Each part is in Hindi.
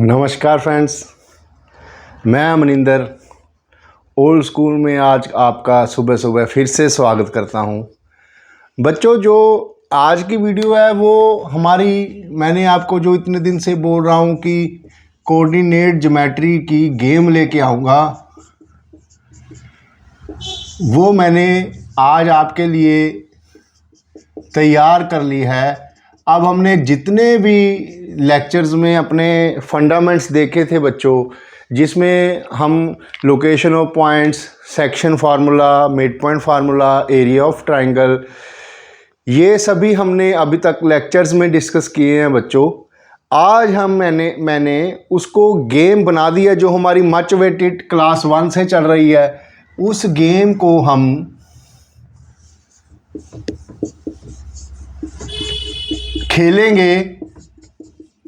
नमस्कार फ्रेंड्स, मैं अमनिंदर ओल्ड स्कूल में आज आपका सुबह सुबह फिर से स्वागत करता हूं। बच्चों, जो आज की वीडियो है वो मैंने आपको जो इतने दिन से बोल रहा हूं कि कोऑर्डिनेट ज्योमेट्री की गेम लेके आऊँगा, वो मैंने आज आपके लिए तैयार कर ली है। अब हमने जितने भी लेक्चर्स में अपने फंडामेंट्स देखे थे बच्चों, जिसमें हम location of points, section formula, mid point formula, area of triangle, ये सभी हमने अभी तक लेक्चर्स में डिस्कस किए हैं बच्चों। आज मैंने उसको गेम बना दिया, जो हमारी मच वेटेड क्लास 1 से चल रही है। उस गेम को हम खेलेंगे।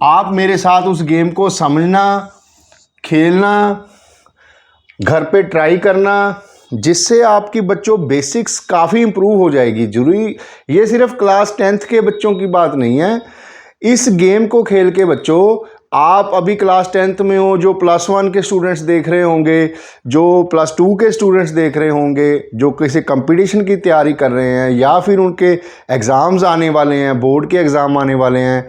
आप मेरे साथ उस गेम को समझना, खेलना, घर पे ट्राई करना, जिससे आपकी बच्चों बेसिक्स काफ़ी इम्प्रूव हो जाएगी। जरूरी ये सिर्फ क्लास 10th के बच्चों की बात नहीं है। इस गेम को खेल के बच्चों, आप अभी क्लास 10th में हो, जो +1 के स्टूडेंट्स देख रहे होंगे, जो +2 के स्टूडेंट्स देख रहे होंगे, जो किसी कंपटीशन की तैयारी कर रहे हैं या फिर उनके एग्ज़ाम्स आने वाले हैं, बोर्ड के एग्ज़ाम आने वाले हैं,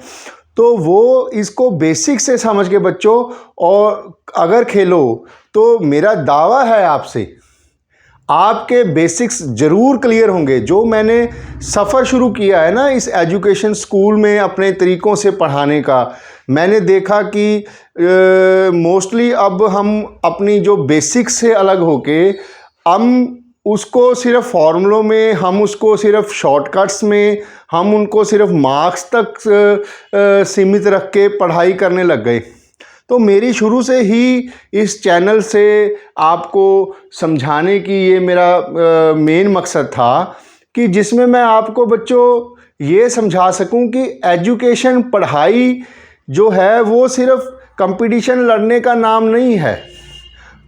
तो वो इसको बेसिक से समझ के बच्चों और अगर खेलो तो मेरा दावा है आपसे, आपके बेसिक्स ज़रूर क्लियर होंगे। जो मैंने सफ़र शुरू किया है ना इस एजुकेशन स्कूल में अपने तरीक़ों से पढ़ाने का, मैंने देखा कि मोस्टली अब हम अपनी जो बेसिक्स से अलग होके हम उसको सिर्फ फार्मूलों में, हम उसको सिर्फ शॉर्टकट्स में, हम उनको सिर्फ मार्क्स तक सीमित रख के पढ़ाई करने लग गए। तो मेरी शुरू से ही इस चैनल से आपको समझाने की ये मेरा मेन मकसद था कि जिसमें मैं आपको बच्चों ये समझा सकूं कि एजुकेशन, पढ़ाई जो है वो सिर्फ कंपटीशन लड़ने का नाम नहीं है।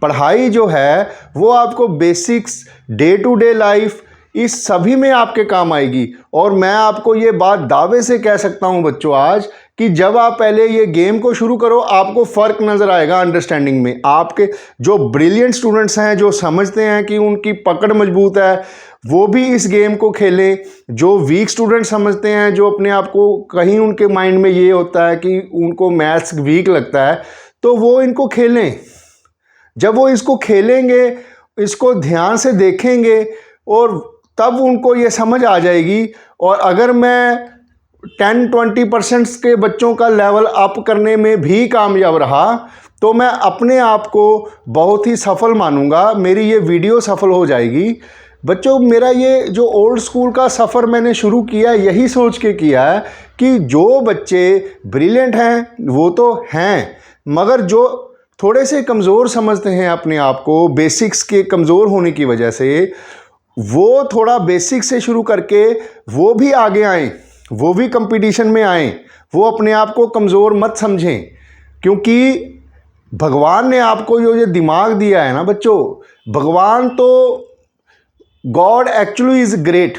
पढ़ाई जो है वो आपको basics, day to day life, इस सभी में आपके काम आएगी। और मैं आपको ये बात दावे से कह सकता हूँ बच्चों आज, कि जब आप पहले ये गेम को शुरू करो, आपको फ़र्क नज़र आएगा अंडरस्टैंडिंग में। आपके जो ब्रिलियंट स्टूडेंट्स हैं, जो समझते हैं कि उनकी पकड़ मजबूत है, वो भी इस गेम को खेलें। जो वीक स्टूडेंट समझते हैं, जो अपने आप को कहीं उनके माइंड में ये होता है कि उनको मैथ्स वीक लगता है, तो वो इनको खेलें। जब वो इसको खेलेंगे, इसको ध्यान से देखेंगे, और तब उनको ये समझ आ जाएगी। और अगर मैं 10-20% के बच्चों का लेवल अप करने में भी कामयाब रहा, तो मैं अपने आप को बहुत ही सफल मानूंगा। मेरी ये वीडियो सफल हो जाएगी। बच्चों, मेरा ये जो ओल्ड स्कूल का सफ़र मैंने शुरू किया, यही सोच के किया है कि जो बच्चे ब्रिलियंट हैं वो तो हैं, मगर जो थोड़े से कमज़ोर समझते हैं अपने आप को, बेसिक्स के कमज़ोर होने की वजह से, वो थोड़ा बेसिक से शुरू करके वो भी आगे आएँ, वो भी कंपटीशन में आएँ। वो अपने आप को कमज़ोर मत समझें, क्योंकि भगवान ने आपको जो ये दिमाग दिया है ना बच्चों, भगवान तो, गॉड एक्चुअली इज़ ग्रेट।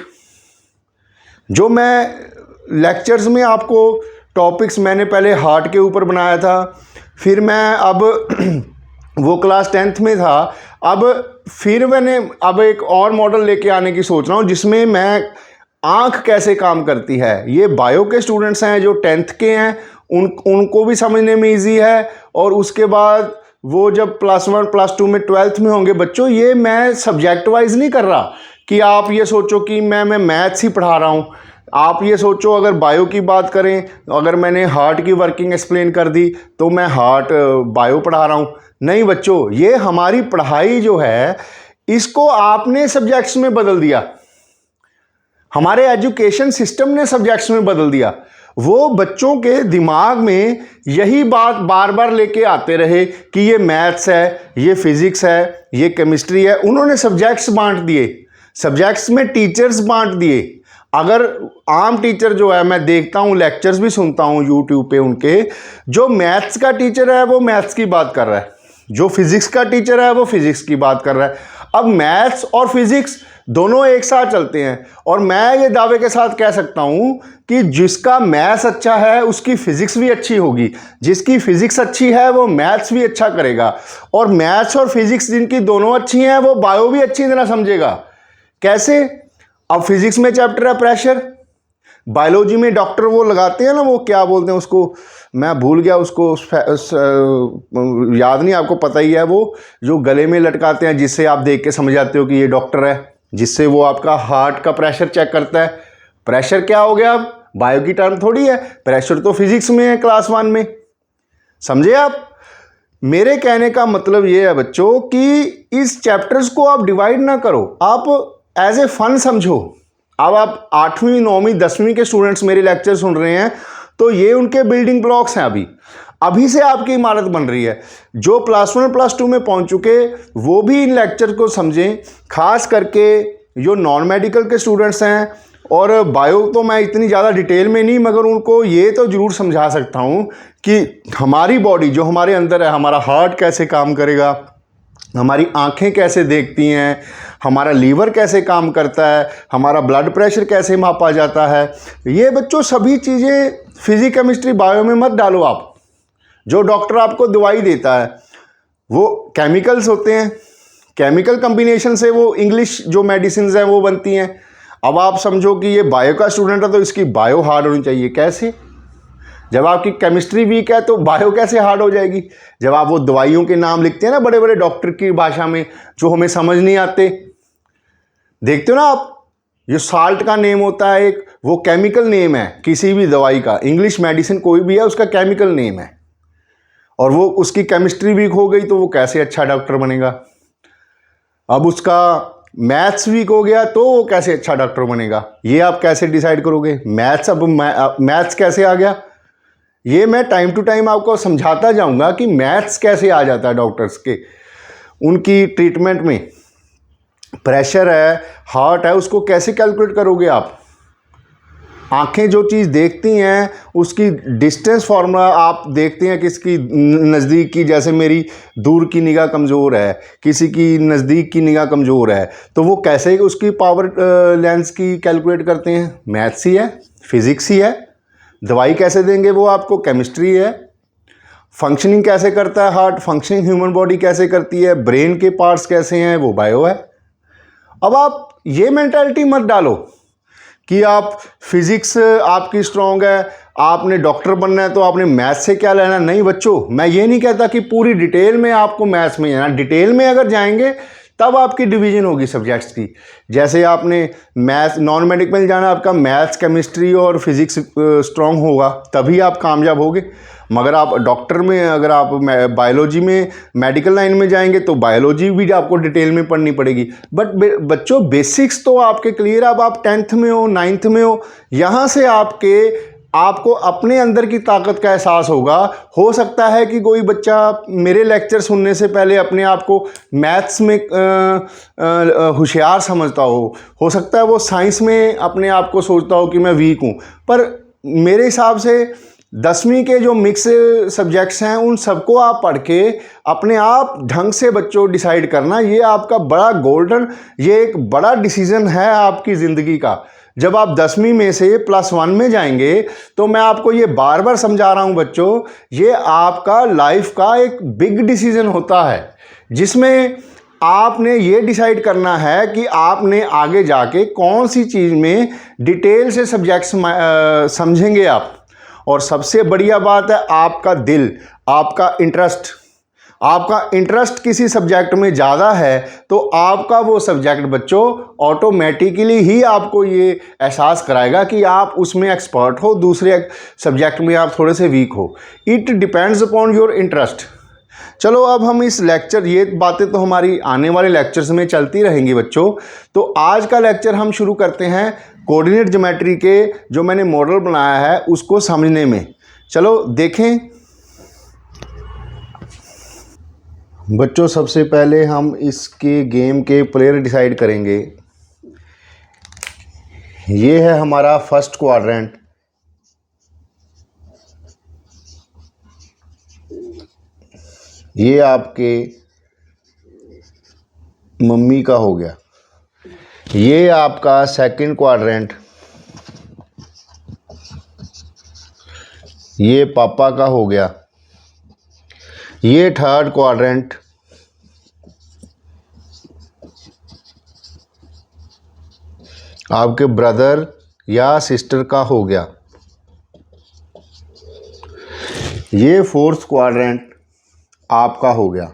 जो मैं लेक्चर्स में आपको टॉपिक्स, मैंने पहले हार्ट के ऊपर बनाया था, फिर मैं अब वो क्लास 10th में था, अब फिर मैंने अब एक और मॉडल लेके आने की सोच रहा हूँ, जिसमें मैं आँख कैसे काम करती है। ये बायो के स्टूडेंट्स हैं जो 10th के हैं, उनको भी समझने में इजी है। और उसके बाद वो जब +1, +2 में, 12th में होंगे बच्चों, ये मैं सब्जेक्ट वाइज नहीं कर रहा कि आप ये सोचो कि मैं मैथ्स ही पढ़ा रहा हूँ। आप ये सोचो, अगर बायो की बात करें, अगर मैंने हार्ट की वर्किंग एक्सप्लेन कर दी तो मैं हार्ट बायो पढ़ा रहा हूँ। नहीं बच्चों, ये हमारी पढ़ाई जो है, इसको आपने सब्जेक्ट्स में बदल दिया। हमारे एजुकेशन सिस्टम ने सब्जेक्ट्स में बदल दिया। वो बच्चों के दिमाग में यही बात बार बार लेके आते रहे कि ये मैथ्स है, ये फिजिक्स है, ये केमिस्ट्री है। उन्होंने सब्जेक्ट्स बांट दिए, सब्जेक्ट्स में टीचर्स बांट दिए। अगर आम टीचर जो है, मैं देखता हूँ, लेक्चर्स भी सुनता हूँ यूट्यूब पे उनके, जो मैथ्स का टीचर है वो मैथ्स की बात कर रहा है, जो फिजिक्स का टीचर है वो फिजिक्स की बात कर रहा है। अब मैथ्स और फिजिक्स दोनों एक साथ चलते हैं, और मैं ये दावे के साथ कह सकता हूं कि जिसका मैथ्स अच्छा है उसकी फिजिक्स भी अच्छी होगी, जिसकी फिजिक्स अच्छी है वो मैथ्स भी अच्छा करेगा, और मैथ्स और फिजिक्स जिनकी दोनों अच्छी हैं वो बायो भी अच्छी तरह समझेगा। कैसे? अब फिजिक्स में चैप्टर है प्रेशर, बायोलॉजी में डॉक्टर वो लगाते हैं ना, वो क्या बोलते हैं उसको, मैं भूल गया उसको, याद नहीं, आपको पता ही है, वो जो गले में लटकाते हैं जिससे आप देख के समझ जाते हो कि ये डॉक्टर है, जिससे वो आपका हार्ट का प्रेशर चेक करता है। प्रेशर क्या हो गया? अब बायो की टर्म थोड़ी है, प्रेशर तो फिजिक्स में है क्लास 1 में। समझे आप? मेरे कहने का मतलब ये है बच्चों कि इस चैप्टर्स को आप डिवाइड ना करो, आप एज ए फन समझो। अब आप 8वीं 9वीं 10वीं के स्टूडेंट्स मेरे लेक्चर सुन रहे हैं, तो ये उनके बिल्डिंग ब्लॉक्स हैं। अभी से आपकी इमारत बन रही है। जो प्लस 1 प्लस 2 में पहुंच चुके वो भी इन लेक्चर को समझें, खास करके जो नॉन मेडिकल के स्टूडेंट्स हैं, और बायो तो मैं इतनी ज़्यादा डिटेल में नहीं, मगर उनको ये तो ज़रूर समझा सकता हूँ कि हमारी बॉडी जो हमारे अंदर है, हमारा हार्ट कैसे काम करेगा, हमारी आंखें कैसे देखती हैं, हमारा लीवर कैसे काम करता है, हमारा ब्लड प्रेशर कैसे मापा जाता है। ये बच्चों सभी चीज़ें फिजिक्स केमिस्ट्री बायो में मत डालो आप। जो डॉक्टर आपको दवाई देता है वो केमिकल्स होते हैं, केमिकल कम्बिनेशन से वो इंग्लिश जो मेडिसिन हैं वो बनती हैं। अब आप समझो कि ये बायो का स्टूडेंट है तो इसकी बायो हार्ड होनी चाहिए। कैसे? जब आपकी केमिस्ट्री वीक है तो बायो कैसे हार्ड हो जाएगी? जब आप वो दवाइयों के नाम लिखते हैं ना बड़े बड़े डॉक्टर की भाषा में, जो हमें समझ नहीं आते, देखते हो ना आप, जो साल्ट का नेम होता है एक, वो केमिकल नेम है किसी भी दवाई का। इंग्लिश मेडिसिन कोई भी है उसका केमिकल नेम है, और वो उसकी केमिस्ट्री वीक हो गई तो वो कैसे अच्छा डॉक्टर बनेगा? अब उसका मैथ्स वीक हो गया तो वो कैसे अच्छा डॉक्टर बनेगा? ये आप कैसे डिसाइड करोगे? मैथ्स, अब मैथ्स कैसे आ गया? ये मैं टाइम टू टाइम आपको समझाता जाऊंगा कि मैथ्स कैसे आ जाता है डॉक्टर्स के, उनकी ट्रीटमेंट में। प्रेशर है, हार्ट है, उसको कैसे कैलकुलेट करोगे आप? आंखें जो चीज़ देखती हैं उसकी डिस्टेंस फार्मूला आप देखते हैं, किसकी नज़दीक की, जैसे मेरी दूर की निगाह कमज़ोर है, किसी की नज़दीक की निगाह कमज़ोर है, तो वो कैसे उसकी पावर लेंस की कैलकुलेट करते हैं? मैथ्स ही है, फिज़िक्स ही है। दवाई कैसे देंगे? वो आपको केमिस्ट्री है। फंक्शनिंग कैसे करता है हार्ट, फंक्शनिंग ह्यूमन बॉडी कैसे करती है, ब्रेन के पार्ट्स कैसे हैं, वो बायो है। अब आप ये मेंटालिटी मत डालो कि आप फिजिक्स आपकी स्ट्रांग है, आपने डॉक्टर बनना है तो आपने मैथ्स से क्या लेना। नहीं बच्चों, मैं ये नहीं कहता कि पूरी डिटेल में आपको मैथ्स में जाना। डिटेल में अगर जाएंगे तब आपकी डिवीजन होगी सब्जेक्ट्स की। जैसे आपने मैथ्स नॉन मेडिकल में जाना, आपका मैथ्स केमिस्ट्री और फिजिक्स स्ट्रांग होगा तभी आप कामयाब होगे। मगर आप डॉक्टर में, अगर आप बायोलॉजी में मेडिकल लाइन में जाएंगे तो बायोलॉजी भी आपको डिटेल में पढ़नी पड़ेगी। बट बच्चों बेसिक्स तो आपके क्लियर। अब आप 10th में हो, 9th में हो, यहाँ से आपको अपने अंदर की ताकत का एहसास होगा। हो सकता है कि कोई बच्चा मेरे लेक्चर सुनने से पहले अपने आप को मैथ्स में होशियार समझता हो सकता है वो साइंस में अपने आप को सोचता हो कि मैं वीक हूँ। पर मेरे हिसाब से 10वीं के जो मिक्स सब्जेक्ट्स हैं उन सबको आप पढ़ के अपने आप ढंग से बच्चों डिसाइड करना, ये आपका बड़ा गोल्डन, ये एक बड़ा डिसीजन है आपकी ज़िंदगी का। जब आप 10वीं में से +1 में जाएंगे तो मैं आपको ये बार बार समझा रहा हूँ बच्चों, ये आपका लाइफ का एक बिग डिसीजन होता है, जिसमें आपने ये डिसाइड करना है कि आपने आगे जाके कौन सी चीज़ में डिटेल से सब्जेक्ट्स समझेंगे आप। और सबसे बढ़िया बात है आपका दिल, आपका इंटरेस्ट किसी सब्जेक्ट में ज़्यादा है तो आपका वो सब्जेक्ट बच्चों ऑटोमेटिकली ही आपको ये एहसास कराएगा कि आप उसमें एक्सपर्ट हो, दूसरे सब्जेक्ट में आप थोड़े से वीक हो। It depends upon your interest. चलो अब हम इस लेक्चर, ये बातें तो हमारी आने वाले लेक्चर्स में चलती रहेंगी बच्चों। तो आज का लेक्चर हम शुरू करते हैं कोऑर्डिनेट ज्योमेट्री के जो मैंने मॉडल बनाया है उसको समझने में। चलो देखें बच्चों, सबसे पहले हम इसके गेम के प्लेयर डिसाइड करेंगे। ये है हमारा फर्स्ट क्वाड्रेंट, ये आपके मम्मी का हो गया, ये आपका सेकंड क्वाड्रेंट, ये पापा का हो गया, ये थर्ड क्वाड्रेंट, आपके ब्रदर या सिस्टर का हो गया, ये फोर्थ क्वाड्रेंट आपका हो गया,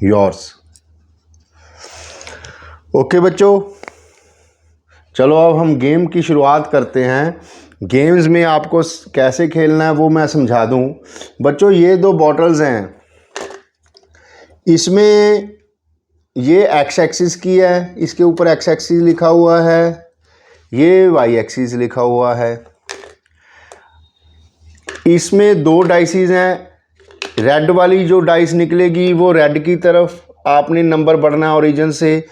योर्स। ओके बच्चों, चलो अब हम गेम की शुरुआत करते हैं। गेम्स में आपको कैसे खेलना है वो मैं समझा दूं। बच्चों ये दो बॉटल्स हैं, इसमें ये एक्स एक्सिस की है, इसके ऊपर एक्स एक्सिस लिखा हुआ है, ये वाई एक्सिस लिखा हुआ है। इसमें दो डाइसिस हैं, रेड वाली जो डाइस निकलेगी वो रेड की तरफ आपने नंबर बढ़ना है ओरिजिन से,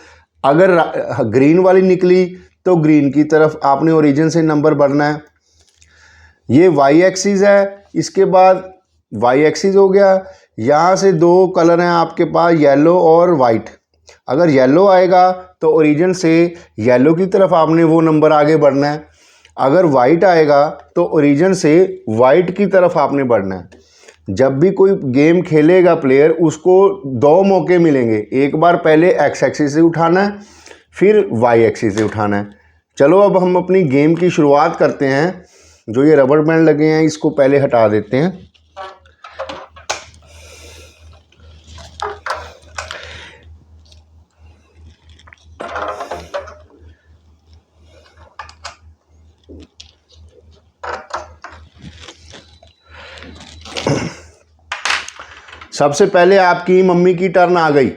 अगर ग्रीन वाली निकली तो ग्रीन की तरफ आपने ओरिजिन से नंबर बढ़ना है। ये वाई एक्सिस है, इसके बाद वाई एक्सिस हो गया। यहाँ से दो कलर हैं आपके पास, येलो और वाइट। अगर येलो आएगा तो ओरिजिन से येलो की तरफ आपने वो नंबर आगे बढ़ना है, अगर वाइट आएगा तो ओरिजिन से वाइट की तरफ आपने बढ़ना है। जब भी कोई गेम खेलेगा प्लेयर, उसको दो मौके मिलेंगे, एक बार पहले एक्स एक्सिस से उठाना है, फिर वाई एक्सिस से उठाना है। चलो अब हम अपनी गेम की शुरुआत करते हैं। जो ये रबर बैंड लगे हैं इसको पहले हटा देते हैं। सबसे पहले आपकी मम्मी की टर्न आ गई।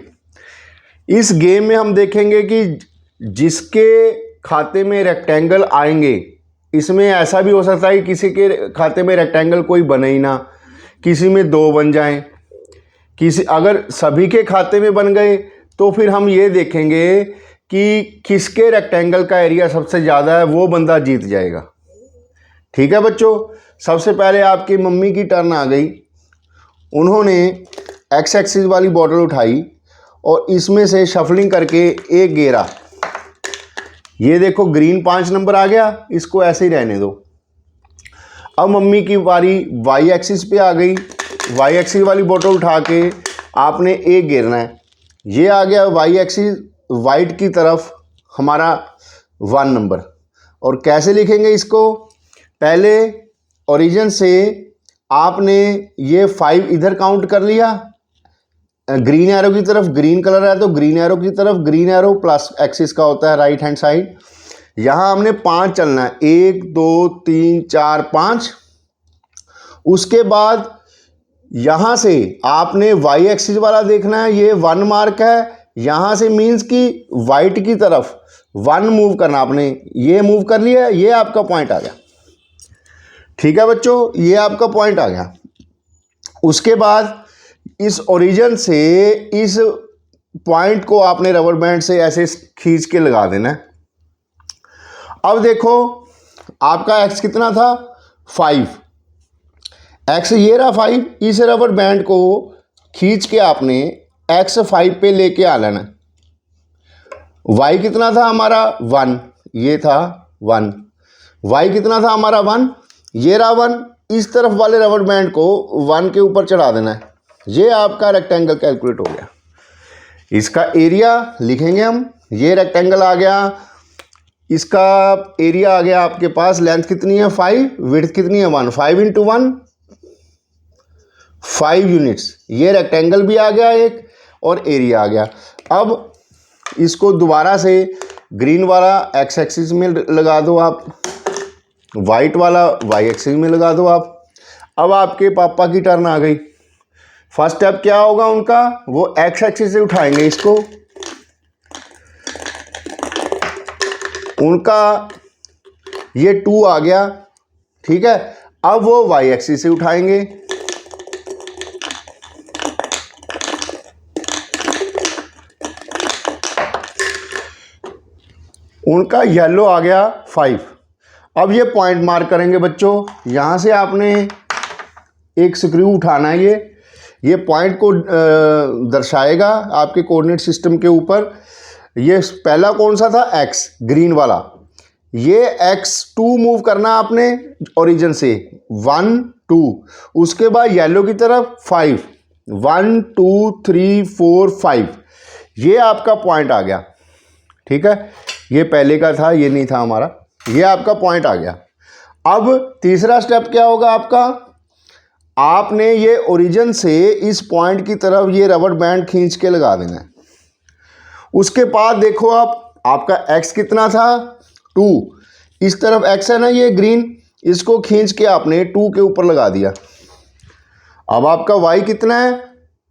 इस गेम में हम देखेंगे कि जिसके खाते में रेक्टेंगल आएंगे, इसमें ऐसा भी हो सकता है कि किसी के खाते में रेक्टेंगल कोई बने ही ना, किसी में दो बन जाएं, अगर सभी के खाते में बन गए तो फिर हम ये देखेंगे कि किसके रेक्टेंगल का एरिया सबसे ज़्यादा है, वो बंदा जीत जाएगा। ठीक है बच्चों, सबसे पहले आपकी मम्मी की टर्न आ गई। उन्होंने एक्स एक्सिस वाली बॉटल उठाई और इसमें से शफलिंग करके एक गेरा, ये देखो ग्रीन 5 नंबर आ गया, इसको ऐसे ही रहने दो। अब मम्मी की बारी वाई एक्सिस पे आ गई। वाई एक्सिस वाली बॉटल उठा के आपने एक गिरना है, ये आ गया वाई एक्सिस वाइट की तरफ हमारा 1 नंबर। और कैसे लिखेंगे इसको, पहले ओरिजिन से आपने ये 5 इधर काउंट कर लिया, ग्रीन एरो की तरफ, ग्रीन कलर है तो ग्रीन एरो की तरफ, ग्रीन एरो प्लस एक्सिस का होता है राइट हैंड साइड। यहाँ हमने 5 चलना है, 1 2 3 4 5। उसके बाद यहाँ से आपने वाई एक्सिस वाला देखना है, ये 1 मार्क है, यहाँ से मीन्स कि वाइट की तरफ 1 मूव करना आपने, ये मूव कर लिया, ये आपका पॉइंट आ गया। ठीक है बच्चों, ये आपका पॉइंट आ गया। उसके बाद इस ओरिजिन से इस पॉइंट को आपने रबर बैंड से ऐसे खींच के लगा देना है। अब देखो आपका एक्स कितना था, 5, एक्स ये रहा 5, इस रबर बैंड को खींच के आपने एक्स 5 पे लेके आ लेना। वाई कितना था हमारा 1, ये था 1, वाई कितना था हमारा 1, ये रहा 1, इस तरफ वाले रबर बैंड को 1 के ऊपर चढ़ा देना है। ये आपका रेक्टेंगल कैलकुलेट हो गया। इसका एरिया लिखेंगे हम, ये रेक्टेंगल आ गया, इसका एरिया आ गया आपके पास, लेंथ कितनी है 5, विड्थ कितनी है 1, 5 × 1 5 यूनिट्स। ये रेक्टेंगल भी आ गया एक और एरिया आ गया। अब इसको दोबारा से ग्रीन वाला एक्स एक्सिस में लगा दो आप, वाइट वाला वाई एक्सिस में लगा दो आप। अब आपके पापा की टर्न आ गई। फर्स्ट स्टेप क्या होगा उनका, वो एक्स एक्सिस से उठाएंगे इसको, उनका ये 2 आ गया। ठीक है, अब वो वाई एक्सिस से उठाएंगे, उनका येलो आ गया 5। अब ये पॉइंट मार्क करेंगे बच्चों, यहाँ से आपने एक स्क्रू उठाना है, ये पॉइंट को दर्शाएगा आपके कोऑर्डिनेट सिस्टम के ऊपर। ये पहला कौन सा था, एक्स, ग्रीन वाला। ये x2 मूव करना आपने ओरिजिन से 1 2, उसके बाद येलो की तरफ 5, 1 2 3 4 5, ये आपका पॉइंट आ गया। ठीक है, ये पहले का था, ये नहीं था हमारा, ये आपका पॉइंट आ गया। अब तीसरा स्टेप क्या होगा आपका, आपने ये ओरिजिन से इस पॉइंट की तरफ ये रबर बैंड खींच के लगा देना है। उसके बाद देखो आप, आपका x कितना था 2, इस तरफ x है ना ये ग्रीन, इसको खींच के आपने 2 के ऊपर लगा दिया। अब आपका y कितना है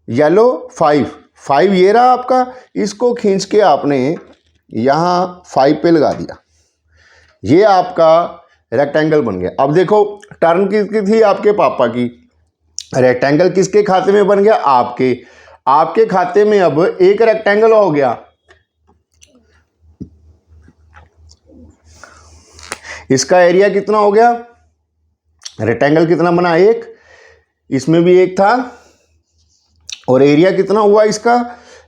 येलो 5, 5 ये रहा आपका, इसको खींच के आपने यहाँ 5 पे लगा दिया। ये आपका रेक्टेंगल बन गया। अब देखो टर्न किसकी थी, आपके पापा की, रेक्टेंगल किसके खाते में बन गया, आपके खाते में अब एक रेक्टेंगल हो गया। इसका एरिया कितना हो गया, रेक्टेंगल कितना बना, एक, इसमें भी एक था, और एरिया कितना हुआ इसका,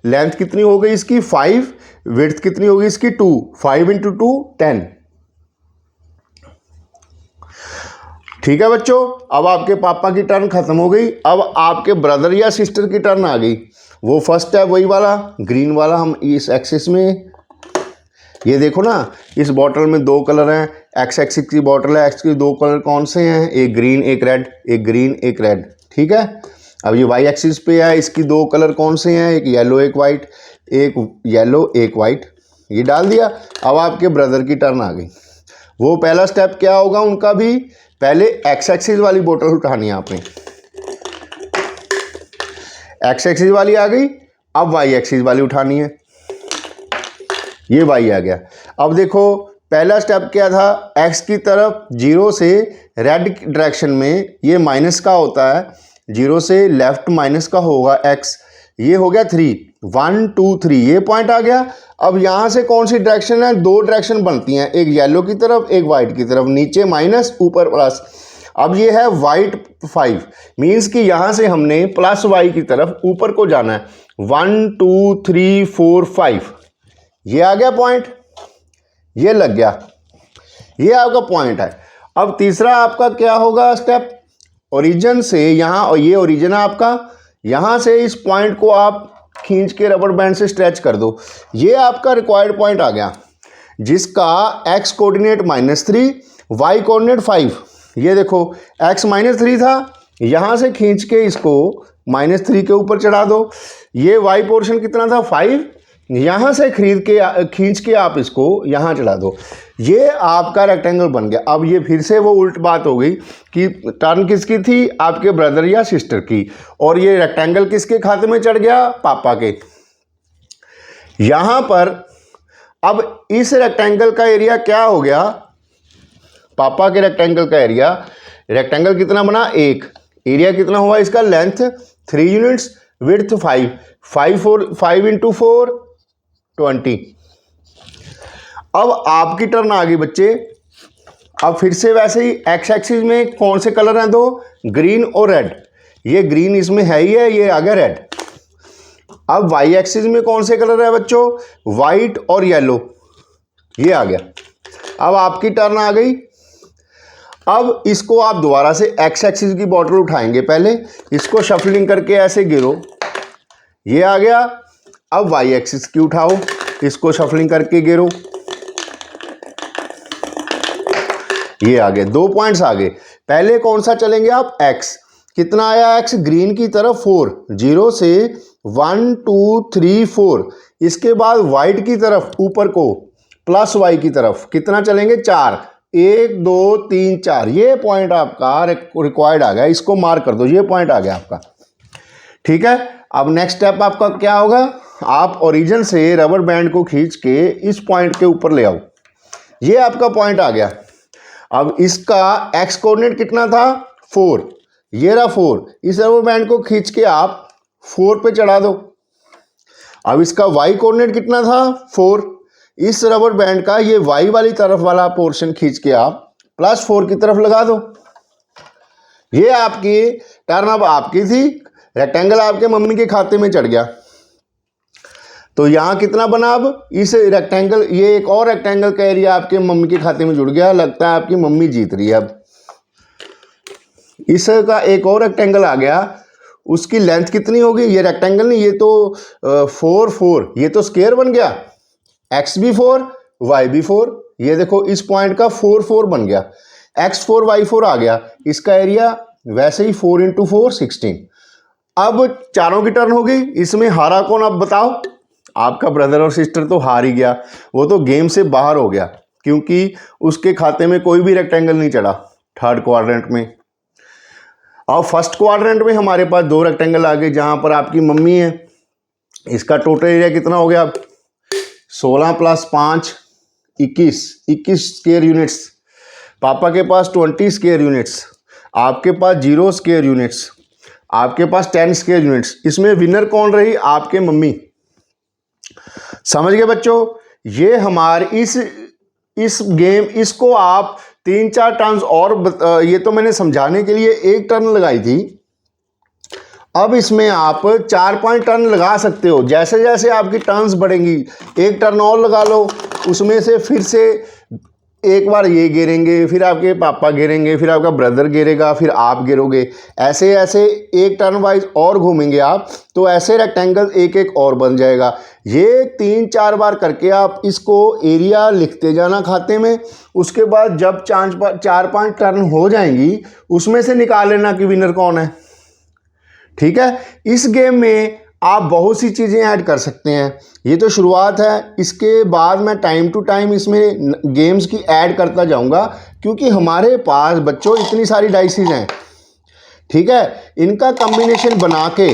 लेंथ कितनी हो गई इसकी 5, विड्थ कितनी होगी इसकी 2, 5 × 2 10। ठीक है बच्चों, अब आपके पापा की टर्न खत्म हो गई। अब आपके ब्रदर या सिस्टर की टर्न आ गई। वो फर्स्ट है वही वाला ग्रीन वाला, हम इस एक्सिस में, ये देखो ना, इस बॉटल में 2 कलर हैं, एक्स एक्सिस की बॉटल है, एक्स के 2 कलर कौन से हैं, एक ग्रीन एक रेड, एक ग्रीन एक रेड। ठीक है, अब ये वाई एक्सिस पे है, इसकी 2 कलर कौन से हैं, एक येलो एक वाइट, एक येलो एक वाइट, ये डाल दिया। अब आपके ब्रदर की टर्न आ गई। वो पहला स्टेप क्या होगा उनका भी, पहले एक्स एक्सिस वाली बोतल उठानी है आपने, एक्स एक्सिस वाली आ गई, अब वाई एक्सिस वाली उठानी है, ये वाई आ गया। अब देखो पहला स्टेप क्या था, एक्स की तरफ 0 से रेड डायरेक्शन में ये माइनस का होता है, 0 से लेफ्ट माइनस का होगा एक्स, ये हो गया 3, 1 2 3, ये पॉइंट आ गया। अब यहाँ से कौन सी डायरेक्शन है, 2 डायरेक्शन बनती हैं, एक येलो की तरफ एक वाइट की तरफ, नीचे माइनस ऊपर प्लस। अब ये है वाइट 5, मीन्स कि यहाँ से हमने प्लस वाई की तरफ ऊपर को जाना है, 1 2 3 4 5, ये आ गया पॉइंट, ये लग गया, ये आपका पॉइंट है। अब तीसरा आपका क्या होगा स्टेप, ओरिजिन से यहाँ, और ये ओरिजिन है आपका, यहाँ से इस पॉइंट को आप खींच के रबर बैंड से स्ट्रेच कर दो, ये आपका रिक्वायर्ड पॉइंट आ गया, जिसका x कोऑर्डिनेट -3, y कोऑर्डिनेट 5। ये देखो x -3 था, यहाँ से खींच के इसको -3 के ऊपर चढ़ा दो। ये y पोर्शन कितना था 5, यहाँ से खींच के आप इसको यहाँ चढ़ा दो, ये आपका रेक्टेंगल बन गया। अब ये फिर से वो उल्ट बात हो गई कि टर्न किसकी थी, आपके ब्रदर या सिस्टर की, और ये रेक्टेंगल किसके खाते में चढ़ गया, पापा के। यहाँ पर अब इस रेक्टेंगल का एरिया क्या हो गया, पापा के रेक्टेंगल का एरिया, रेक्टेंगल कितना बना 1, एरिया कितना हुआ इसका, लेंथ 3 यूनिट्स, विड्थ 5, 5 × 4 20। अब आपकी टर्न आ गई बच्चे। अब फिर से वैसे ही एक्स एक्सिस में कौन से कलर हैं, 2, ग्रीन और रेड, ये ग्रीन इसमें है ही है, ये आ गया रेड। अब वाई एक्सिस में कौन से कलर है बच्चों, वाइट और येलो, ये आ गया। अब आपकी टर्न आ गई। अब इसको आप दोबारा से एक्स एक्सिस की बॉटल उठाएंगे, पहले इसको शफलिंग करके ऐसे गिरो, ये आ गया। अब वाई एक्सिस की उठाओ, इसको शफलिंग करके गिरो, ये आ गए, 2 पॉइंट्स आ गए। पहले कौन सा चलेंगे आप, x कितना आया, x ग्रीन की तरफ 4, 0 से 1 2 3 4, इसके बाद वाइट की तरफ ऊपर को प्लस y की तरफ कितना चलेंगे, 4, 1 2 3 4, ये पॉइंट आपका रिक्वायर्ड आ गया, इसको मार्क कर दो, ये पॉइंट आ गया आपका। ठीक है, अब नेक्स्ट स्टेप आपका क्या होगा, आप ओरिजिन से रबर बैंड को खींच के इस पॉइंट के ऊपर ले आओ, ये आपका पॉइंट आ गया। अब इसका x कोऑर्डिनेट कितना था 4, ये रहा 4, इस रबर बैंड को खींच के आप 4 पे चढ़ा दो। अब इसका y कोऑर्डिनेट कितना था 4, इस रबर बैंड का ये y वाली तरफ वाला पोर्शन खींच के आप +4 की तरफ लगा दो, ये आपकी टर्न अब आपकी थी, रेक्टेंगल आपके मम्मी के खाते में चढ़ गया। तो यहाँ कितना बना, अब इस रेक्टेंगल, ये एक और रेक्टेंगल का एरिया आपके मम्मी के खाते में जुड़ गया। लगता है आपकी मम्मी जीत रही है। अब इसका एक और रेक्टेंगल आ गया, उसकी लेंथ कितनी होगी, ये रेक्टेंगल नहीं, ये तो 4 4, ये तो स्क्वायर बन गया, एक्स भी 4 वाई भी 4। ये देखो इस पॉइंट का 4 4 बन गया, x4 y4 आ गया। इसका एरिया वैसे ही 4 × 4 16। अब चारों की टर्न होगी, इसमें हारा कौन अब बताओ। आपका ब्रदर और सिस्टर तो हार ही गया, वो तो गेम से बाहर हो गया, क्योंकि उसके खाते में कोई भी रेक्टेंगल नहीं चढ़ा थर्ड क्वाड्रेंट में। अब फर्स्ट क्वाड्रेंट में हमारे पास 2 रेक्टेंगल आ गए, जहां पर आपकी मम्मी है। इसका टोटल एरिया कितना हो गया, अब 16 + 5 21 स्क्वायर यूनिट्स। पापा के पास 20 स्क्वायर यूनिट्स, आपके पास 0 स्क्वायर यूनिट्स, आपके पास 10 स्क्वायर यूनिट्स। इसमें विनर कौन रही, आपके मम्मी। समझ गए बच्चों। ये हमारे इस गेम, इसको आप 3-4 टर्न्स और ये तो मैंने समझाने के लिए 1 टर्न लगाई थी। अब इसमें आप 4-5 टर्न लगा सकते हो। जैसे जैसे आपकी टर्न्स बढ़ेंगी, 1 टर्न और लगा लो, उसमें से फिर से एक बार ये गिरेंगे, फिर आपके पापा गिरेंगे, फिर आपका ब्रदर गिरेगा, फिर आप गिरोगे। ऐसे ऐसे 1 टर्न वाइज और घूमेंगे आप, तो ऐसे रेक्टेंगल एक एक और बन जाएगा। ये 3-4 बार करके आप इसको एरिया लिखते जाना खाते में। उसके बाद जब 4-5 टर्न हो जाएंगी, उसमें से निकाल लेना कि विनर कौन है। ठीक है। इस गेम में आप बहुत सी चीज़ें ऐड कर सकते हैं। ये तो शुरुआत है, इसके बाद मैं टाइम टू टाइम इसमें गेम्स की ऐड करता जाऊंगा, क्योंकि हमारे पास बच्चों इतनी सारी डाइसेस हैं। ठीक है। इनका कॉम्बिनेशन बना के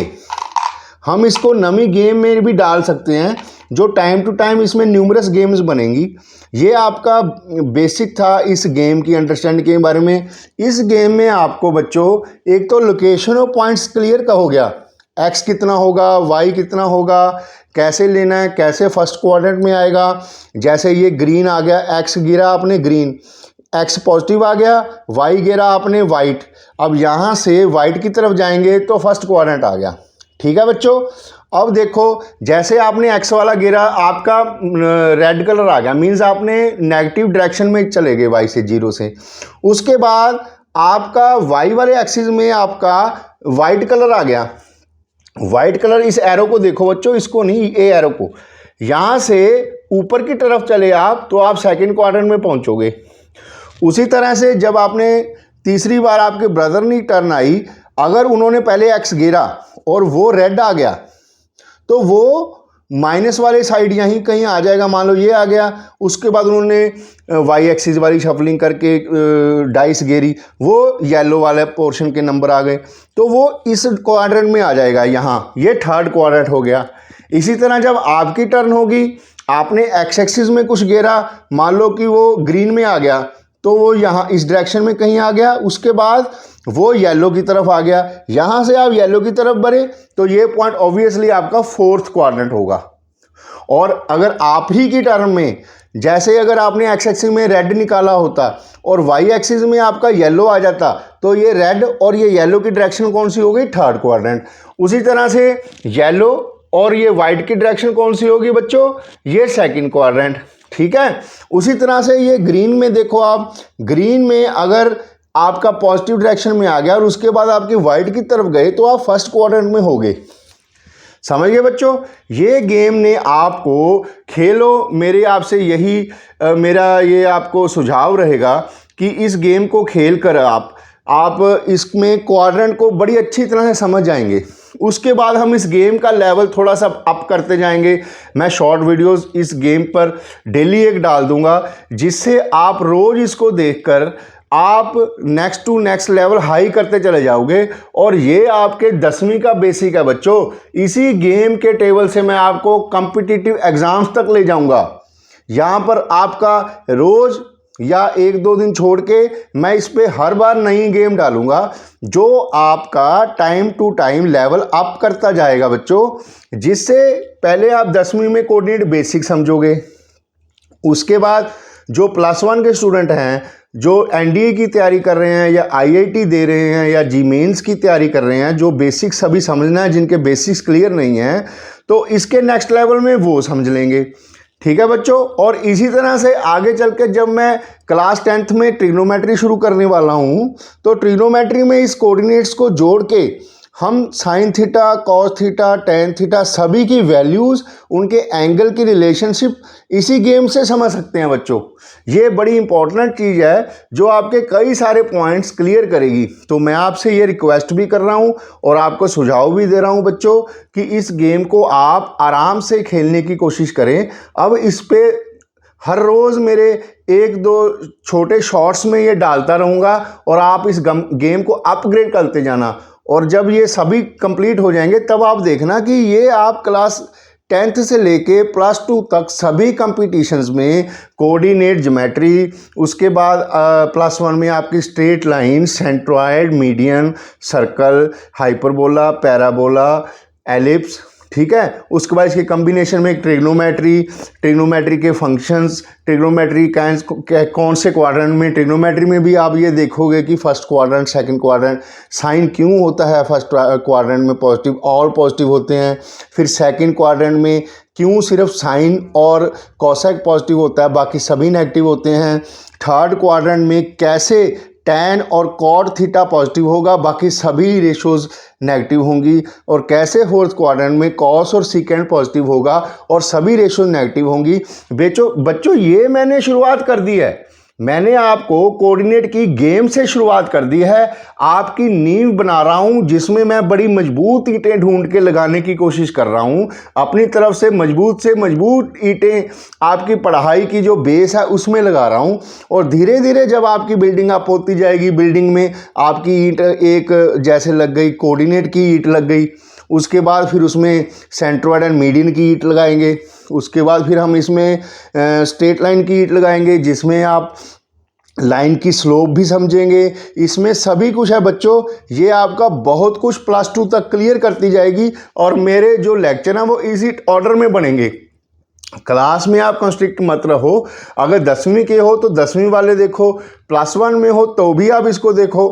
हम इसको नमी गेम में भी डाल सकते हैं, जो टाइम टू टाइम इसमें न्यूमरस गेम्स बनेंगी। ये आपका बेसिक था इस गेम की अंडरस्टैंडिंग के बारे में। इस गेम में आपको बच्चों एक तो लोकेशन ऑफ पॉइंट्स क्लियर का हो गया, एक्स कितना होगा, वाई कितना होगा, कैसे लेना है, कैसे फर्स्ट क्वाड्रेंट में आएगा। जैसे ये ग्रीन आ गया, एक्स गिरा आपने ग्रीन, एक्स पॉजिटिव आ गया, वाई गिरा आपने वाइट। अब यहाँ से वाइट की तरफ जाएंगे तो फर्स्ट क्वाड्रेंट आ गया। ठीक है बच्चों। अब देखो, जैसे आपने एक्स वाला गिरा, आपका रेड कलर आ गया, मीन्स आपने नेगेटिव डायरेक्शन में चले गए वाई से, 0 से। उसके बाद आपका वाई वाले एक्सिस में आपका वाइट कलर आ गया। वाइट कलर, इस एरो को देखो बच्चों, इसको नहीं, ए एरो को। यहाँ से ऊपर की तरफ चले आप तो आप सेकंड क्वाड्रेंट में पहुँचोगे। उसी तरह से जब आपने तीसरी बार आपके ब्रदर की टर्न आई, अगर उन्होंने पहले एक्स गिरा और वो रेड आ गया, तो वो माइनस वाले साइड यहीं कहीं आ जाएगा। मान लो ये आ गया, उसके बाद उन्होंने वाई एक्सिस वाली शफलिंग करके डाइस गिरी, वो येलो वाले पोर्शन के नंबर आ गए, तो वो इस क्वाड्रेंट में आ जाएगा। यहाँ ये थर्ड क्वाड्रेंट हो गया। इसी तरह जब आपकी टर्न होगी, आपने एक्स एक्सिस में कुछ गिरा, मान लो कि वो ग्रीन में आ गया, तो वो यहाँ इस डायरेक्शन में कहीं आ गया। उसके बाद वो येलो की तरफ आ गया, यहाँ से आप येलो की तरफ बढ़े, तो ये पॉइंट ऑब्वियसली आपका फोर्थ क्वाड्रेंट होगा। और अगर आप ही की टर्न में, जैसे अगर आपने एक्स एक्सिस में रेड निकाला होता और वाई एक्सिस में आपका येलो आ जाता, तो ये रेड और ये येलो की डायरेक्शन कौन सी हो गई, थर्ड क्वाड्रेंट। उसी तरह से येलो और ये वाइट की डायरेक्शन कौन सी होगी बच्चों, ये सेकंड क्वाड्रेंट। ठीक है। उसी तरह से ये ग्रीन में देखो, आप ग्रीन में अगर आपका पॉजिटिव डायरेक्शन में आ गया और उसके बाद आपके वाइट की तरफ गए, तो आप फर्स्ट क्वाड्रेंट में हो गए। समझ गए बच्चों। ये गेम ने आपको खेलो, मेरे आपसे यही मेरा ये आपको सुझाव रहेगा कि इस गेम को खेल कर आप इसमें क्वाड्रेंट को बड़ी अच्छी तरह से समझ जाएंगे। उसके बाद हम इस गेम का लेवल थोड़ा सा अप करते जाएंगे। मैं शॉर्ट वीडियोस इस गेम पर डेली एक डाल दूंगा, जिससे आप रोज़ इसको देखकर आप next to next level high करते चले जाओगे। और ये आपके 10वीं का बेसिक है बच्चों। इसी गेम के टेबल से मैं आपको कॉम्पिटिटिव एग्जाम्स तक ले जाऊंगा। यहाँ पर आपका रोज़ या 1-2 दिन छोड़ के मैं इस पे हर बार नई गेम डालूंगा, जो आपका time to time level up करता जाएगा बच्चों। जिससे पहले आप 10वीं में कोऑर्डिनेट बेसिक समझोगे, उसके बाद जो +1 के स्टूडेंट हैं जो एनडीए की तैयारी कर रहे हैं या आईआईटी दे रहे हैं या जी मेंस की तैयारी कर रहे हैं, जो बेसिक्स सभी समझना है, जिनके बेसिक्स क्लियर नहीं हैं, तो इसके नेक्स्ट लेवल में वो समझ लेंगे। ठीक है बच्चों। और इसी तरह से आगे चल के जब मैं क्लास 10th में ट्रिग्नोमेट्री शुरू करने वाला हूँ, तो ट्रिग्नोमेट्री में इस कोऑर्डिनेट्स को जोड़ के हम sine theta, cos theta, tan theta सभी की वैल्यूज़, उनके एंगल की रिलेशनशिप इसी गेम से समझ सकते हैं बच्चों। ये बड़ी इंपॉर्टेंट चीज़ है जो आपके कई सारे पॉइंट्स क्लियर करेगी। तो मैं आपसे ये रिक्वेस्ट भी कर रहा हूँ और आपको सुझाव भी दे रहा हूँ बच्चों कि इस गेम को आप आराम से खेलने की कोशिश करें। अब इस पे हर रोज़ मेरे 1-2 छोटे शॉर्ट्स में ये डालता रहूँगा और आप इस गेम को अपग्रेड करते जाना। और जब ये सभी कंप्लीट हो जाएंगे तब आप देखना कि ये आप क्लास 10th से लेके +2 तक सभी कंपटीशंस में कोऑर्डिनेट ज्योमेट्री, उसके बाद +1 में आपकी straight line, centroid, median, circle, hyperbola, parabola, ellipse, ठीक है। उसके बाद इसके कम्बिनेशन में ट्रिग्नोमेट्री के फंक्शंस, ट्रिग्नोमेट्री कौन से क्वाड्रेंट में, ट्रिग्नोमेट्री में भी आप ये देखोगे कि first quadrant, second quadrant, sine क्यों होता है फर्स्ट क्वाड्रेंट में पॉजिटिव, ऑल पॉजिटिव होते हैं। फिर सेकंड क्वाड्रेंट में क्यों सिर्फ साइन और कॉसेक पॉजिटिव होता है, बाकी सभी नेगेटिव होते हैं। थर्ड क्वाड्रेंट में कैसे टैन और कॉड थीटा पॉजिटिव होगा, बाकी सभी रेशोज़ नेगेटिव होंगी। और कैसे फोर्थ क्वाड्रेंट में कॉस और सीकेंड पॉजिटिव होगा और सभी रेशोज नेगेटिव होंगी। बच्चों ये मैंने शुरुआत कर दी है, मैंने आपको कोऑर्डिनेट की गेम से शुरुआत कर दी है। आपकी नींव बना रहा हूं जिसमें मैं बड़ी मजबूत ईंटें ढूंढ के लगाने की कोशिश कर रहा हूं। अपनी तरफ से मजबूत ईंटें आपकी पढ़ाई की जो बेस है उसमें लगा रहा हूं। और धीरे धीरे जब आपकी बिल्डिंग अप होती जाएगी, बिल्डिंग में आपकी ईंट एक जैसे लग गई, कोऑर्डिनेट की ईंट लग गई, उसके बाद फिर उसमें सेंट्रॉयड एंड मीडियन की ईंट लगाएंगे, उसके बाद फिर हम इसमें स्ट्रेट लाइन की ईंट लगाएंगे जिसमें आप लाइन की स्लोप भी समझेंगे। इसमें सभी कुछ है बच्चों, ये आपका बहुत कुछ +2 तक क्लियर करती जाएगी। और मेरे जो लेक्चर हैं वो इसी ऑर्डर में बनेंगे। क्लास में आप कंस्ट्रिक्ट मत रहो, अगर 10वीं के हो तो 10वीं वाले देखो, +1 में हो तो भी आप इसको देखो,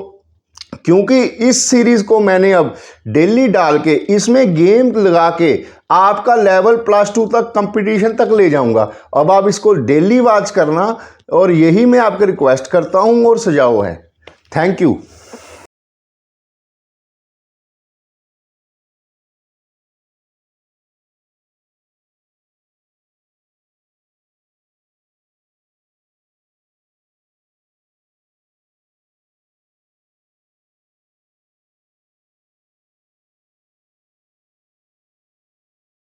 क्योंकि इस सीरीज़ को मैंने अब डेली डाल के इसमें गेम लगा के आपका लेवल +2 तक कंपटीशन तक ले जाऊंगा। अब आप इसको डेली वॉच करना, और यही मैं आपको रिक्वेस्ट करता हूं और सुझाव है। Thank you.